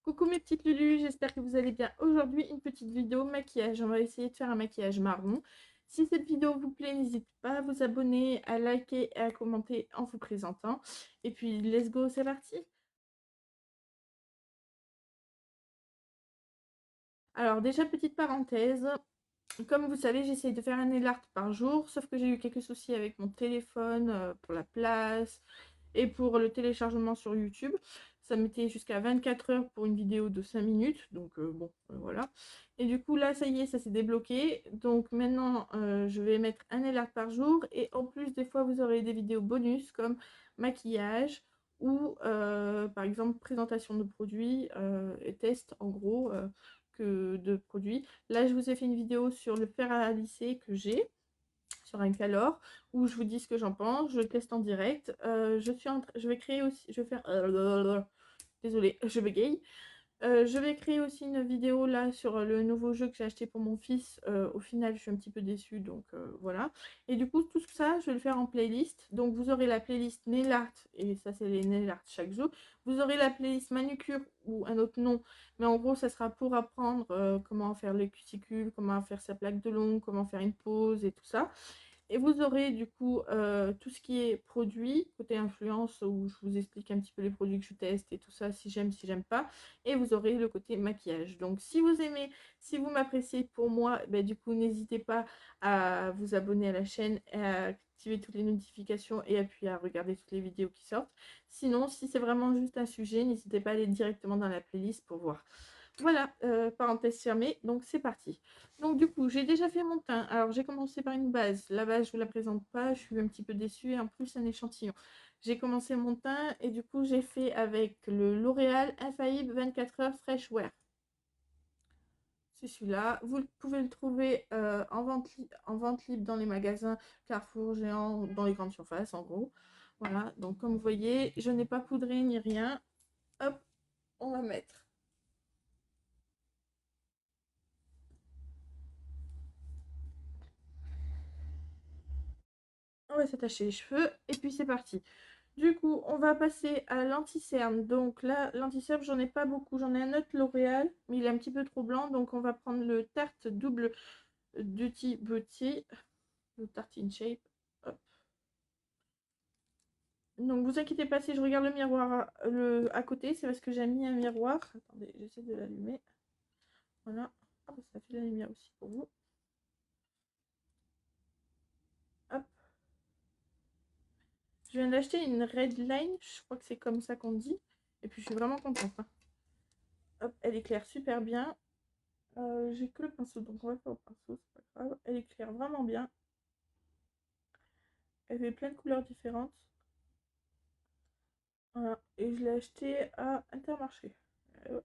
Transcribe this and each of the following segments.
Coucou mes petites Lulu, j'espère que vous allez bien. Aujourd'hui, une petite vidéo maquillage. On va essayer de faire un maquillage marron. Si cette vidéo vous plaît, n'hésitez pas à vous abonner, à liker et à commenter en vous présentant. Et puis, let's go, c'est parti. Alors déjà, petite parenthèse. Comme vous savez, j'essaye de faire un nail art par jour, sauf que j'ai eu quelques soucis avec mon téléphone pour la place et pour le téléchargement sur YouTube. Ça mettait jusqu'à 24 heures pour une vidéo de 5 minutes, donc voilà. Et du coup, là, ça y est, ça s'est débloqué. Donc maintenant, je vais mettre un nail art par jour. Et en plus, des fois, vous aurez des vidéos bonus comme maquillage ou par exemple présentation de produits et tests en gros de produits. Là, je vous ai fait une vidéo sur le fer à lisser que j'ai sur un Calor où je vous dis ce que j'en pense, je le teste en direct. Je vais créer aussi, je vais faire, désolée, je bégaye. Je vais créer aussi une vidéo là sur le nouveau jeu que j'ai acheté pour mon fils. Au final, je suis un petit peu déçue, donc voilà. Et du coup, tout ça, je vais le faire en playlist. Donc, vous aurez la playlist nail art, et ça, c'est les nail art chaque jour. Vous aurez la playlist manucure ou un autre nom, mais en gros, ça sera pour apprendre comment faire les cuticules, comment faire sa plaque de long, comment faire une pose et tout ça. Et vous aurez du coup tout ce qui est produit, côté influence, où je vous explique un petit peu les produits que je teste et tout ça, si j'aime, si j'aime pas. Et vous aurez le côté maquillage. Donc si vous aimez, si vous m'appréciez pour moi, ben, du coup n'hésitez pas à vous abonner à la chaîne, à activer toutes les notifications et puis à regarder toutes les vidéos qui sortent. Sinon, si c'est vraiment juste un sujet, n'hésitez pas à aller directement dans la playlist pour voir. Voilà, parenthèse fermée, donc c'est parti. Donc du coup, j'ai déjà fait mon teint. Alors j'ai commencé par une base. La base, je ne vous la présente pas, je suis un petit peu déçue. Et en plus, un échantillon. J'ai commencé mon teint et du coup, j'ai fait avec le L'Oréal Infaillible 24 heures Fresh Wear. C'est celui-là. Vous pouvez le trouver en vente libre dans les magasins Carrefour, Géant, dans les grandes surfaces, en gros. Voilà, donc comme vous voyez, je n'ai pas poudré ni rien. Hop, on va mettre. On va s'attacher les cheveux et puis c'est parti. Du coup, on va passer à l'anti-cerne. Donc là, l'anti-cerne, j'en ai pas beaucoup. J'en ai un autre L'Oréal, mais il est un petit peu trop blanc. Donc on va prendre le Tarte Double Duty Beauty, le Tarte in Shape. Hop. Donc vous inquiétez pas si je regarde le miroir à côté, c'est parce que j'ai mis un miroir. Attendez, j'essaie de l'allumer. Voilà. Ah, ça fait la lumière aussi pour vous. Hop. Je viens d'acheter une Red Line, je crois que c'est comme ça qu'on dit. Et puis je suis vraiment contente, hein. Hop, elle éclaire super bien. J'ai que le pinceau, donc on va faire au pinceau, c'est pas grave. Elle éclaire vraiment bien. Elle fait plein de couleurs différentes. Voilà. Et je l'ai acheté à Intermarché. Ouais.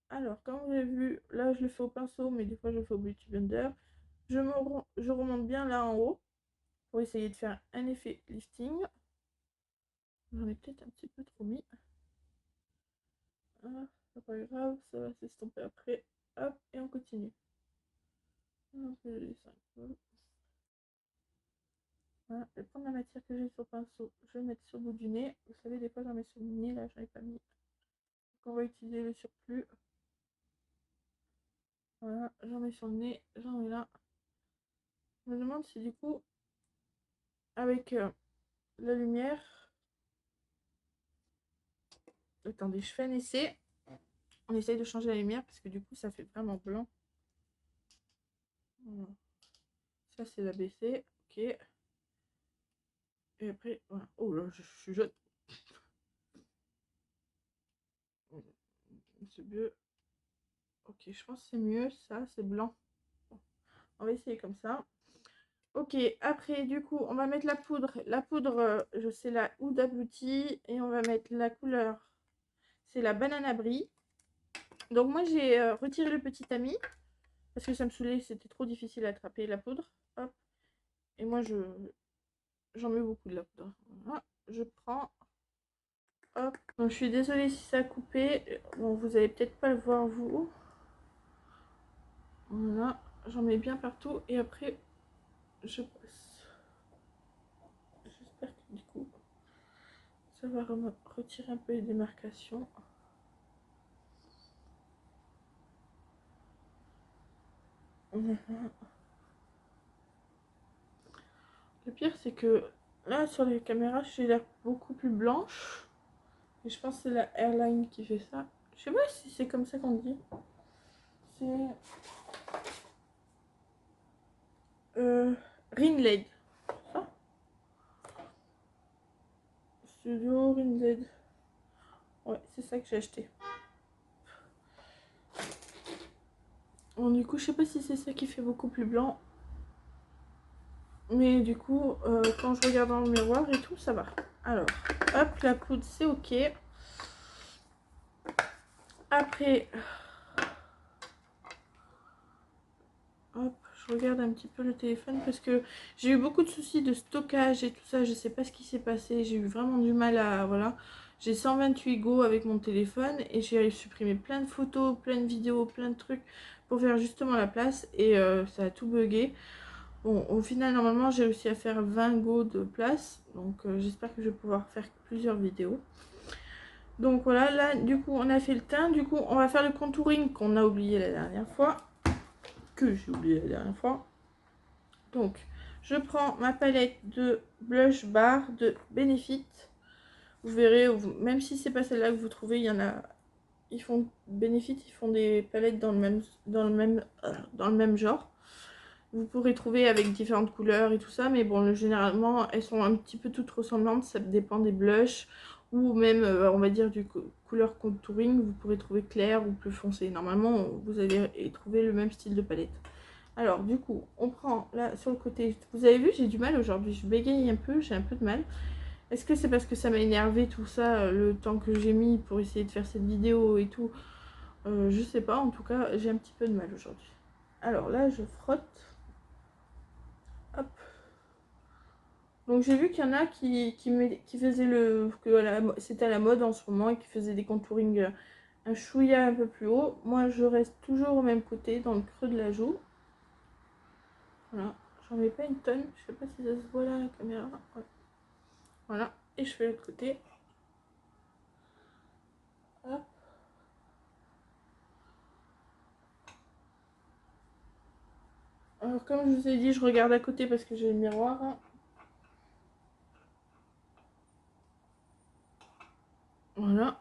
Alors, comme vous avez vu, là je le fais au pinceau, mais des fois je le fais au Beauty Blender. Je remonte bien là en haut pour essayer de faire un effet lifting. J'en ai peut-être un petit peu trop mis. Ah, c'est pas grave, ça va s'estomper après. Hop, et on continue. Un peu de dessin. Voilà, je vais prendre la matière que j'ai sur le pinceau, je vais le mettre sur le bout du nez. Vous savez, des fois j'en mets sur le nez, là j'en ai pas mis. Donc on va utiliser le surplus. Voilà, j'en mets sur le nez, j'en mets là. Je me demande si du coup, avec la lumière. Attendez, je fais un essai. On essaye de changer la lumière parce que du coup ça fait vraiment blanc. Voilà. Ça c'est l'abaissé, ok. Et après, voilà. Oh là, je suis jaune. C'est mieux. Ok, je pense que c'est mieux. Ça, c'est blanc. Bon, on va essayer comme ça. Ok, après, du coup, on va mettre la poudre. La poudre, je sais la Huda Beauty. Et on va mettre la couleur. C'est la Banana Brie. Donc, moi, j'ai retiré le petit ami. Parce que ça me saoulait, c'était trop difficile à attraper la poudre. Hop. Et moi, j'en mets beaucoup de la poudre. Voilà. Je prends. Hop. Donc, je suis désolée si ça a coupé. Bon, vous allez peut-être pas le voir, vous. Voilà. J'en mets bien partout. Et après, je passe. J'espère que du coup, ça va retirer un peu les démarcations. Voilà. Le pire, c'est que là, sur les caméras, j'ai l'air beaucoup plus blanche. Et je pense que c'est la Airline qui fait ça. Je sais pas si c'est comme ça qu'on dit. C'est Ringled. Ça Studio Ringled. Ouais, c'est ça que j'ai acheté. Bon, du coup, je sais pas si c'est ça qui fait beaucoup plus blanc. Mais du coup, quand je regarde dans le miroir et tout, ça va. Alors, hop, la poudre, c'est ok. Après, hop, je regarde un petit peu le téléphone parce que j'ai eu beaucoup de soucis de stockage et tout ça. Je sais pas ce qui s'est passé. J'ai eu vraiment du mal à... Voilà. J'ai 128 Go avec mon téléphone et j'ai supprimé plein de photos, plein de vidéos, plein de trucs pour faire justement la place. Et ça a tout bugué. Bon, au final, normalement, j'ai réussi à faire 20 Go de place. Donc, j'espère que je vais pouvoir faire plusieurs vidéos. Donc voilà, là, du coup, on a fait le teint. Du coup, on va faire le contouring qu'on a oublié la dernière fois. Que j'ai oublié la dernière fois. Donc, je prends ma palette de blush bar de Benefit. Vous verrez, même si c'est pas celle-là que vous trouvez, il y en a... Ils font Benefit, ils font des palettes dans le même genre. Vous pourrez trouver avec différentes couleurs et tout ça, mais bon, généralement, elles sont un petit peu toutes ressemblantes. Ça dépend des blushs ou même, on va dire, du couleur contouring. Vous pourrez trouver clair ou plus foncé. Normalement, vous allez trouver le même style de palette. Alors, du coup, on prend là sur le côté. Vous avez vu, j'ai du mal aujourd'hui. Je bégaye un peu, j'ai un peu de mal. Est-ce que c'est parce que ça m'a énervé tout ça, le temps que j'ai mis pour essayer de faire cette vidéo et tout? Je sais pas, en tout cas, j'ai un petit peu de mal aujourd'hui. Alors là, je frotte. Hop. Donc j'ai vu qu'il y en a qui faisaient c'était à la mode en ce moment et qui faisaient des contourings un chouïa un peu plus haut. Moi, je reste toujours au même côté, dans le creux de la joue. Voilà, j'en mets pas une tonne. Je sais pas si ça se voit là, la caméra. Ouais. Voilà, et je fais l'autre côté. Hop. Alors comme je vous ai dit, je regarde à côté parce que j'ai le miroir. Voilà,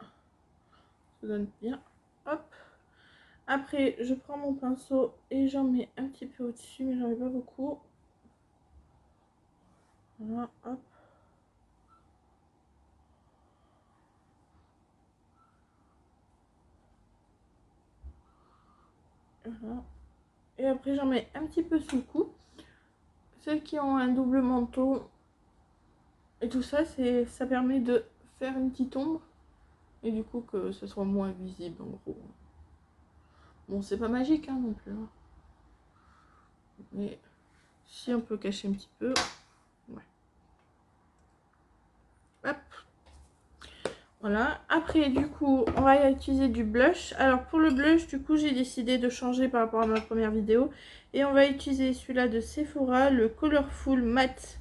ça donne bien. Hop. Après, je prends mon pinceau et j'en mets un petit peu au-dessus, mais j'en mets pas beaucoup. Voilà, hop. Voilà. Et après, j'en mets un petit peu sous le cou. Celles qui ont un double manteau et tout ça, ça permet de faire une petite ombre. Et du coup, que ce soit moins visible, en gros. Bon, c'est pas magique, hein, non plus. Hein. Mais si on peut cacher un petit peu. Ouais. Hop. Voilà. Après, du coup, on va utiliser du blush. Alors, pour le blush, du coup, j'ai décidé de changer par rapport à ma première vidéo. Et on va utiliser celui-là de Sephora, le Colorful Matte.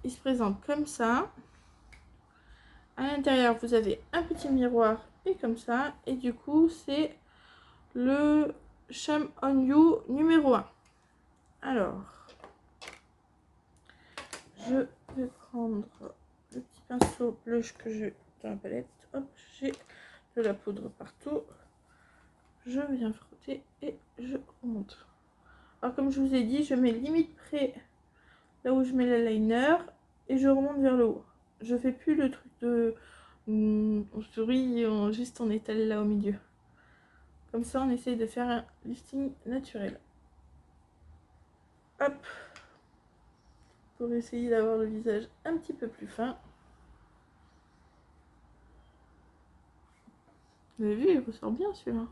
Il se présente comme ça. À l'intérieur, vous avez un petit miroir et comme ça. Et du coup, c'est le Shame on You numéro 1. Alors, je vais prendre le petit pinceau blush que j'ai dans la palette. Hop, j'ai de la poudre partout. Je viens frotter et je remonte. Alors, comme je vous ai dit, je mets limite près là où je mets le liner et je remonte vers le haut. Je fais plus le truc de on sourit, juste on étale là au milieu. Comme ça, on essaye de faire un lifting naturel. Hop. Pour essayer d'avoir le visage un petit peu plus fin. Vous avez vu, il ressort bien celui-là.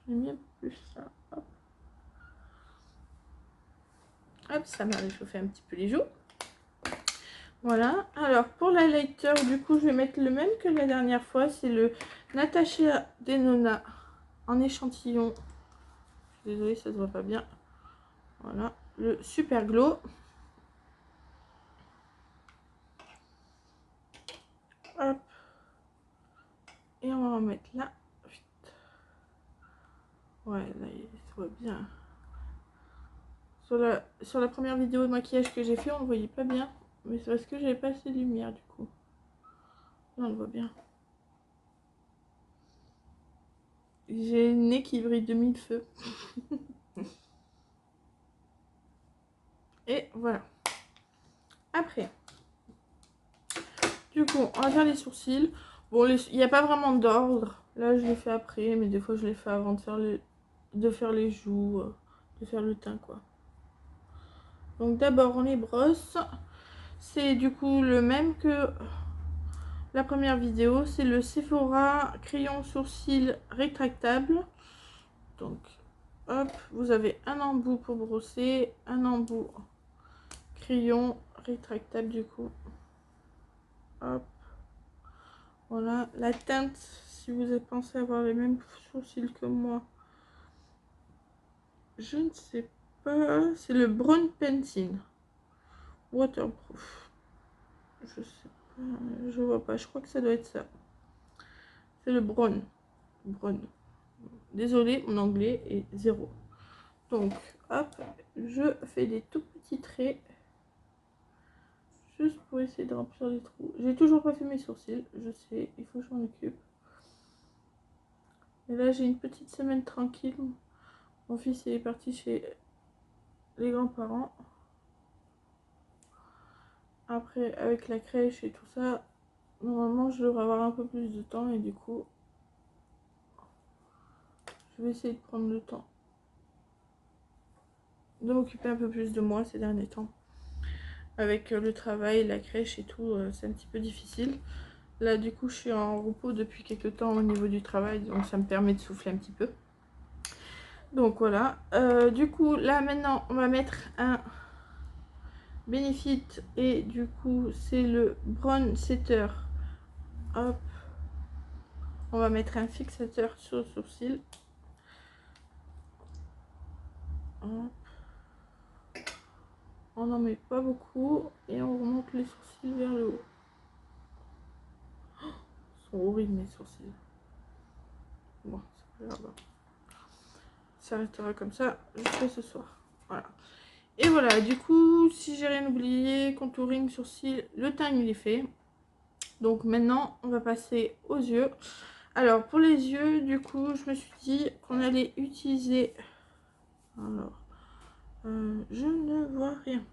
J'aime bien plus ça. Hop. Hop, ça m'a réchauffé un petit peu les joues. Voilà. Alors, pour l'highlighter, du coup, je vais mettre le même que la dernière fois. C'est le Natasha Denona en échantillon. Je suis désolée, ça se voit pas bien. Voilà. Le Super Glow. Hop. Et on va en mettre là. Ouais, là, se voit bien. Sur la première vidéo de maquillage que j'ai fait, on ne voyait pas bien. Mais c'est parce que j'avais pas assez de lumière du coup. Là, on le voit bien. J'ai le nez qui brille de mille feux. Et voilà. Après, du coup, on va faire les sourcils. Bon, il n'y a pas vraiment d'ordre. Là, je les fais après, mais des fois, je les fais avant de faire les joues, de faire le teint, quoi. Donc, d'abord, on les brosse. C'est du coup le même que la première vidéo. C'est le Sephora crayon sourcil rétractable. Donc, hop, vous avez un embout pour brosser, un embout crayon rétractable du coup. Hop. Voilà, la teinte, si vous avez pensé avoir les mêmes sourcils que moi, je ne sais pas. C'est le Brown Pencil Waterproof. Je sais pas, je vois pas. Je crois que ça doit être ça. C'est le Brown. Brown. Désolée, mon anglais est zéro. Donc, hop, je fais des tout petits traits. Juste pour essayer de remplir les trous. J'ai toujours pas fait mes sourcils, je sais, il faut que je m'en occupe. Et là, j'ai une petite semaine tranquille. Mon fils est parti chez les grands-parents. Après, avec la crèche et tout ça, normalement, je devrais avoir un peu plus de temps. Et du coup, je vais essayer de prendre le temps de m'occuper un peu plus de moi ces derniers temps. Avec le travail, la crèche et tout, c'est un petit peu difficile. Là, du coup, je suis en repos depuis quelques temps au niveau du travail, donc ça me permet de souffler un petit peu. Donc voilà, du coup là maintenant on va mettre un Benefit et du coup c'est le Brown Setter. Hop, on va mettre un fixateur sur le sourcil. Hop. On n'en met pas beaucoup et on remonte les sourcils vers le haut. Oh, ils sont horribles mes sourcils. Bon, c'est pas grave. Ça restera comme ça jusqu'à ce soir. Voilà. Et voilà, du coup, si j'ai rien oublié, contouring, sourcils, le teint il est fait. Donc maintenant, on va passer aux yeux. Alors, pour les yeux, du coup, je me suis dit qu'on allait utiliser... Alors, je ne vois rien.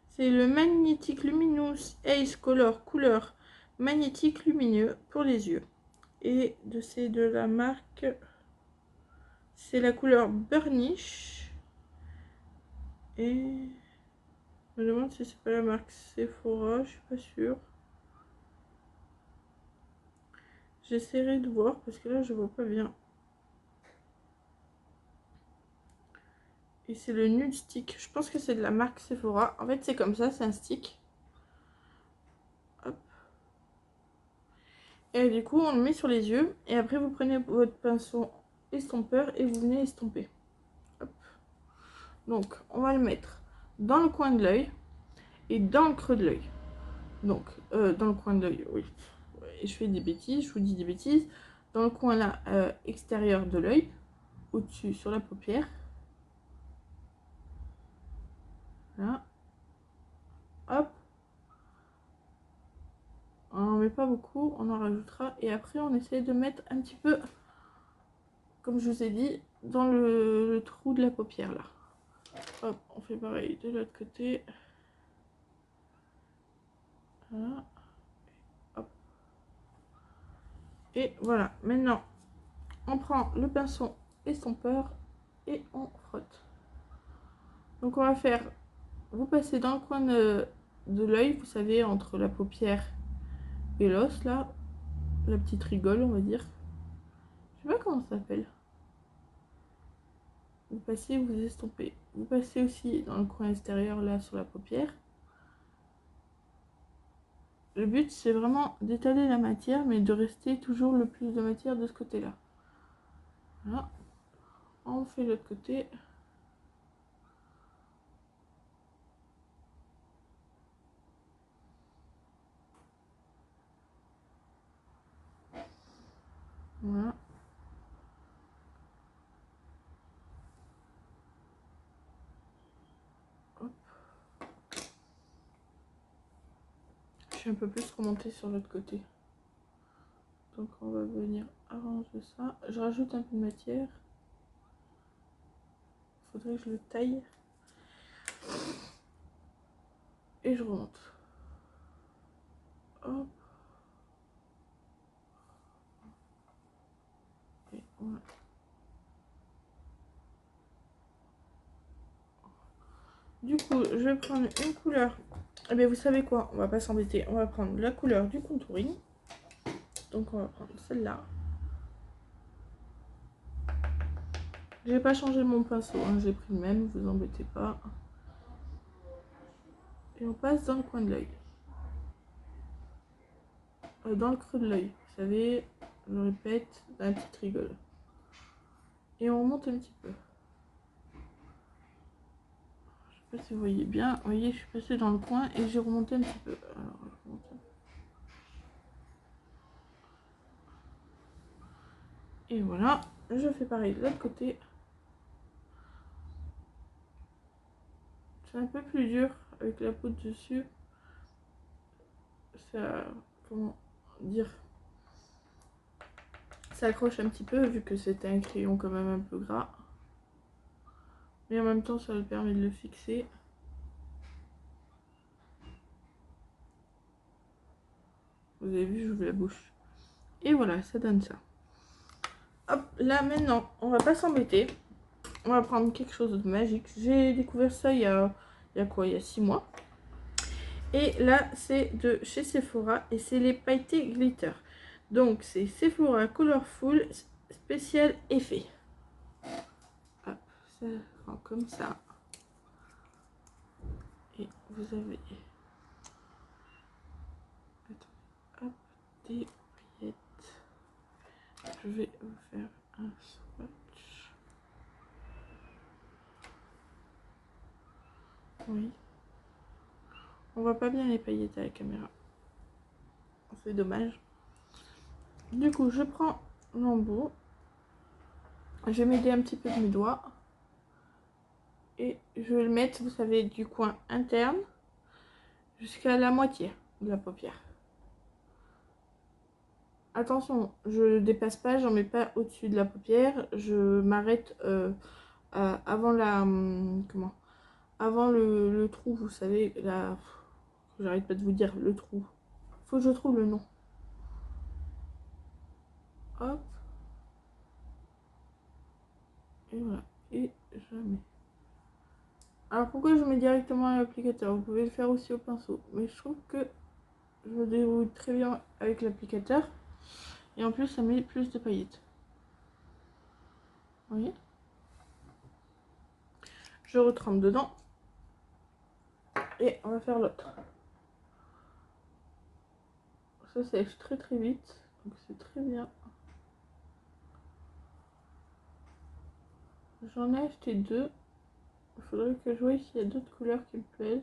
C'est le Magnetic Luminous Ace Color couleur magnétique lumineux pour les yeux. Et c'est de la marque... C'est la couleur Burnish. Et... Je me demande si c'est pas la marque Sephora, je suis pas sûre. J'essaierai de voir parce que là je vois pas bien. Et c'est le nude stick. Je pense que c'est de la marque Sephora. En fait c'est comme ça, c'est un stick. Hop. Et du coup on le met sur les yeux. Et après vous prenez votre pinceau estompeur et vous venez estomper. Hop. Donc on va le mettre dans le coin de l'œil et dans le creux de l'œil. Donc dans le coin de l'œil, oui. Et je fais des bêtises, je vous dis des bêtises. Dans le coin là extérieur de l'œil, au-dessus sur la paupière. Là. Hop. On n'en met pas beaucoup, on en rajoutera. Et après, on essaie de mettre un petit peu, comme je vous ai dit, dans le trou de la paupière, là. Hop, on fait pareil de l'autre côté. Voilà. Hop. Et voilà, maintenant, on prend le pinceau estompeur et on frotte. Donc, on va faire... Vous passez dans le coin de l'œil, vous savez, entre la paupière et l'os, là. La petite rigole, on va dire. Je sais pas comment ça s'appelle. Vous passez, vous estompez. Vous passez aussi dans le coin extérieur, là, sur la paupière. Le but, c'est vraiment d'étaler la matière, mais de rester toujours le plus de matière de ce côté-là. Voilà. On fait l'autre côté. Voilà. suis un peu plus remontée sur l'autre côté. Donc on va venir arranger ça. Je rajoute un peu de matière. Il faudrait que je le taille. Et je remonte. Hop. Et voilà. Du coup, je vais prendre une couleur. Eh bien, vous savez quoi? On va pas s'embêter. On va prendre la couleur du contouring. Donc, on va prendre celle-là. J'ai pas changé mon pinceau. Hein. J'ai pris le même. Vous embêtez pas. Et on passe dans le coin de l'œil. Dans le creux de l'œil. Vous savez, je répète, la petite rigole. Et on remonte un petit peu. Je sais pas si vous voyez bien. Vous voyez, je suis passée dans le coin et j'ai remonté un petit peu. Alors, je remonte. Et voilà. Je fais pareil de l'autre côté. C'est un peu plus dur avec la poudre dessus. Ça, comment dire, ça accroche un petit peu vu que c'était un crayon quand même un peu gras. Mais en même temps, ça me permet de le fixer. Vous avez vu, j'ouvre la bouche. Et voilà, ça donne ça. Hop, là maintenant, on va pas s'embêter. On va prendre quelque chose de magique. J'ai découvert ça il y a quoi? Il y a 6 mois. Et là, c'est de chez Sephora et c'est les pailletés glitter. Donc, c'est Sephora Colorful Spécial Effet. Hop, ça rend comme ça. Et vous avez... Attends, hop, des paillettes. Je vais vous faire un swatch. Oui. On voit pas bien les paillettes à la caméra. C'est dommage. Du coup, je prends l'embout. Je vais m'aider un petit peu de mes doigts. Et je vais le mettre, vous savez, du coin interne jusqu'à la moitié de la paupière. Attention, je dépasse pas, j'en mets pas au-dessus de la paupière. Je m'arrête avant la... comment? Avant le trou, vous savez, là... J'arrête pas de vous dire le trou. Faut que je trouve le nom. Hop. Et voilà. Et je mets. Alors pourquoi je mets directement à l'applicateur? Vous pouvez le faire aussi au pinceau. Mais je trouve que je me débrouille très bien avec l'applicateur. Et en plus, ça met plus de paillettes. Vous voyez? Je retrempe dedans. Et on va faire l'autre. Ça sèche très très vite. Donc c'est très bien. J'en ai acheté 2. Il faudrait que je voie s'il y a d'autres couleurs qui me plaisent.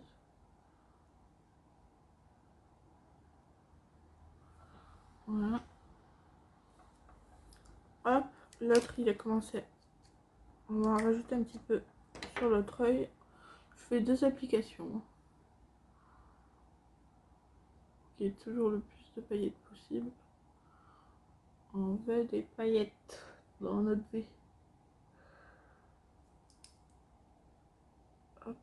Voilà. Hop, l'autre il a commencé. On va en rajouter un petit peu sur l'autre œil. Je fais 2 applications. Il y a toujours le plus de paillettes possible. On veut des paillettes dans notre vie. Hop.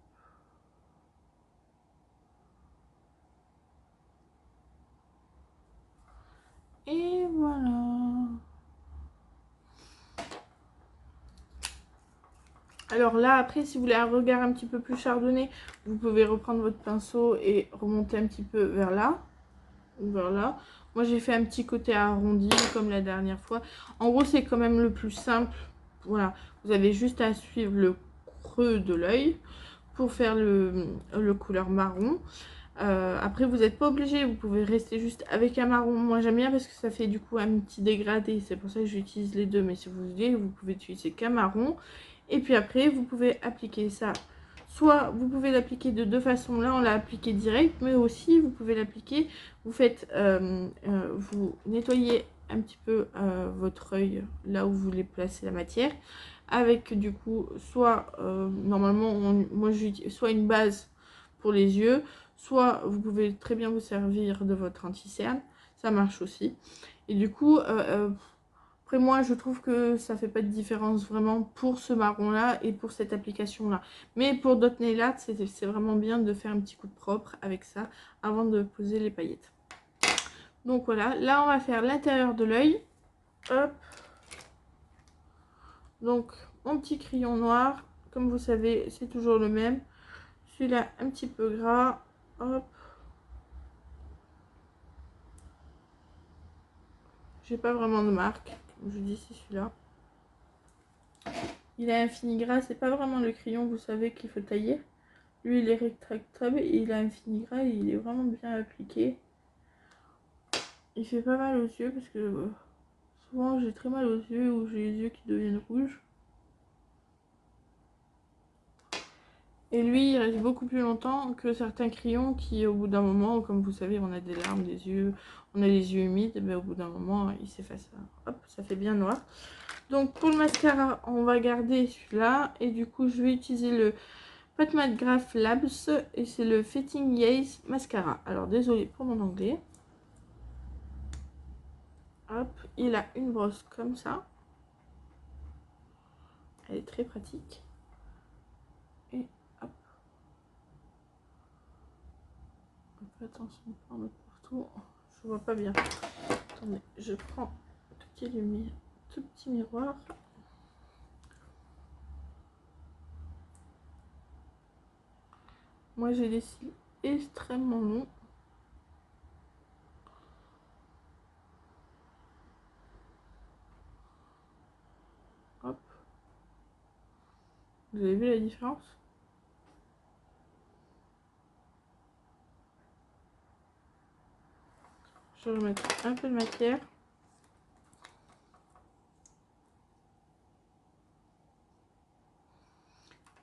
Et voilà. Alors là, après, si vous voulez un regard un petit peu plus chardonnay, vous pouvez reprendre votre pinceau et remonter un petit peu vers là. Ou vers là. Moi, j'ai fait un petit côté arrondi comme la dernière fois. En gros, c'est quand même le plus simple. Voilà, vous avez juste à suivre le creux de l'œil pour faire le couleur marron. Après, vous n'êtes pas obligé, vous pouvez rester juste avec un marron. Moi, j'aime bien parce que ça fait du coup un petit dégradé. C'est pour ça que j'utilise les deux. Mais si vous voulez, vous pouvez utiliser qu'un marron. Et puis après, vous pouvez appliquer ça. Soit vous pouvez l'appliquer de 2 façons. Là, on l'a appliqué direct. Mais aussi, vous pouvez l'appliquer. Vous faites, vous nettoyez un petit peu votre œil là où vous voulez placer la matière. Avec du coup, soit, normalement, moi j'utilise soit une base pour les yeux, soit vous pouvez très bien vous servir de votre anti-cerne, ça marche aussi. Et du coup, après moi je trouve que ça fait pas de différence vraiment pour ce marron là et pour cette application là. Mais pour d'autres nail art, c'est vraiment bien de faire un petit coup de propre avec ça avant de poser les paillettes. Donc voilà, là on va faire l'intérieur de l'œil. Hop. Donc mon petit crayon noir, comme vous savez, c'est toujours le même. Celui-là un petit peu gras. Hop. J'ai pas vraiment de marque, comme je dis, c'est celui-là. Il a un fini gras, c'est pas vraiment le crayon, vous savez, qu'il faut tailler. Lui, il est rétractable et il a un fini gras et il est vraiment bien appliqué. Il fait pas mal aux yeux parce que souvent j'ai très mal aux yeux ou j'ai les yeux qui deviennent rouges. Et lui, il reste beaucoup plus longtemps que certains crayons qui, au bout d'un moment, comme vous savez, on a des larmes des yeux, on a les yeux humides, mais au bout d'un moment, il s'efface. Hop, ça fait bien noir. Donc pour le mascara, on va garder celui-là. Et du coup, je vais utiliser le Pat McGrath Labs et c'est le Fitting Yays Mascara. Alors désolé pour mon anglais. Hop, il a une brosse comme ça. Elle est très pratique. Et hop. Attention, pas en mettre partout. Je vois pas bien. Attendez, je prends un tout petit miroir. Moi j'ai des cils extrêmement longs. Hop. Vous avez vu la différence? Je vais remettre un peu de matière.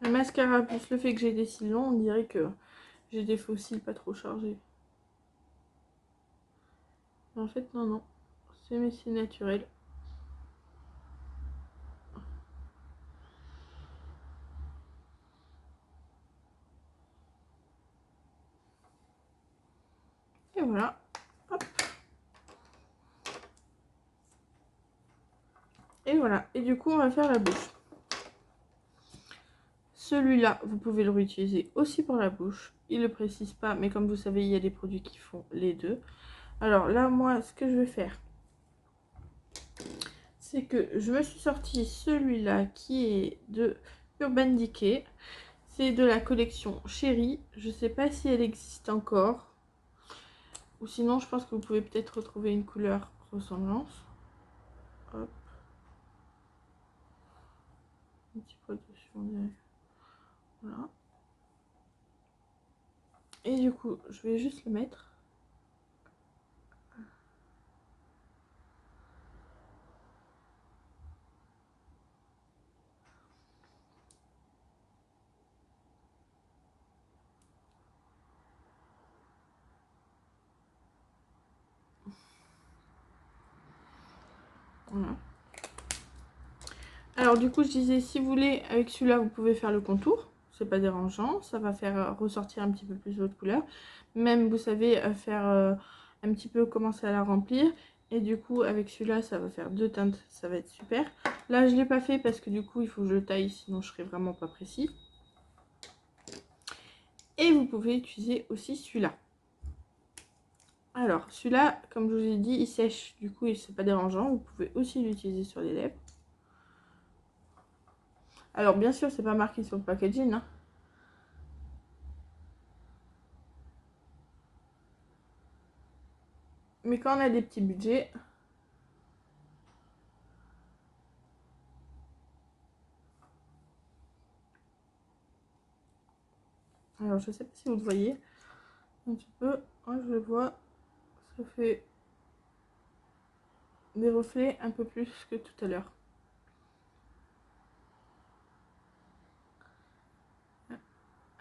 Le mascara plus le fait que j'ai des cils longs, on dirait que j'ai des faux cils pas trop chargés. Mais en fait non, non. C'est mes cils naturels. Et voilà. Hop. Et voilà. Et du coup, on va faire la bouche. Celui-là, vous pouvez le réutiliser aussi pour la bouche. Il ne le précise pas, mais comme vous savez, il y a des produits qui font les deux. Alors là, moi, ce que je vais faire, c'est que je me suis sorti celui-là qui est de Urban Decay. C'est de la collection Chérie. Je ne sais pas si elle existe encore. Ou sinon, je pense que vous pouvez peut-être retrouver une couleur ressemblance. Hop. Un petit peu dessus, on dirait. Voilà. Et du coup, je vais juste le mettre. Voilà. Alors du coup, je disais, si vous voulez, avec celui-là, vous pouvez faire le contour. C'est pas dérangeant, ça va faire ressortir un petit peu plus votre couleur. Même, vous savez, faire un petit peu commencer à la remplir. Et du coup, avec celui-là, ça va faire deux teintes, ça va être super. Là, je l'ai pas fait parce que du coup, il faut que je le taille, sinon je serai vraiment pas précis. Et vous pouvez utiliser aussi celui-là. Alors, celui-là, comme je vous ai dit, il sèche, du coup, c'est pas dérangeant. Vous pouvez aussi l'utiliser sur les lèvres. Alors, bien sûr, c'est pas marqué sur le packaging, hein. Mais quand on a des petits budgets, alors je sais pas si vous le voyez un petit peu, moi je le vois, ça fait des reflets un peu plus que tout à l'heure.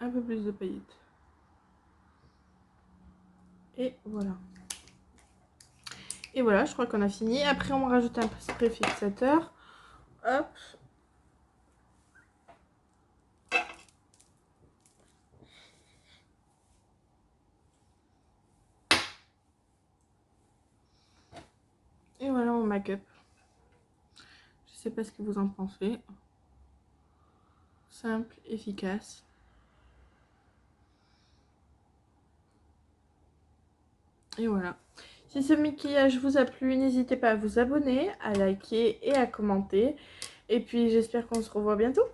Un peu plus de paillettes. Et voilà. Et voilà, je crois qu'on a fini. Après, on va rajouter un spray fixateur. Hop. make-up. Je sais pas ce que vous en pensez. Simple, efficace. Et voilà. Si ce maquillage vous a plu, n'hésitez pas à vous abonner, à liker et à commenter. Et puis j'espère qu'on se revoit bientôt.